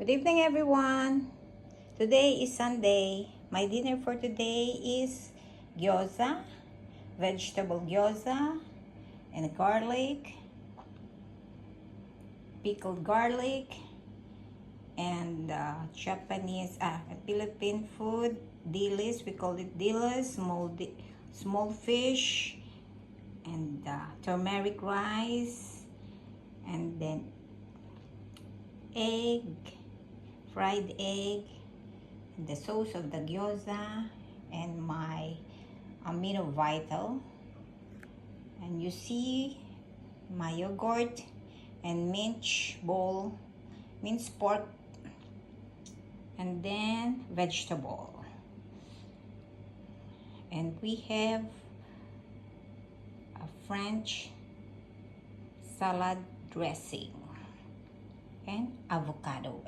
Good evening, everyone. Today is Sunday. My dinner for today is gyoza, vegetable gyoza, and garlic, pickled garlic, and Philippine food, dilis. We call it dilis, small fish, and turmeric rice, and then egg, fried egg, the sauce of the gyoza, and my amino vital. And you see my yogurt and minced pork, and then vegetable. And we have a French salad dressing and avocado.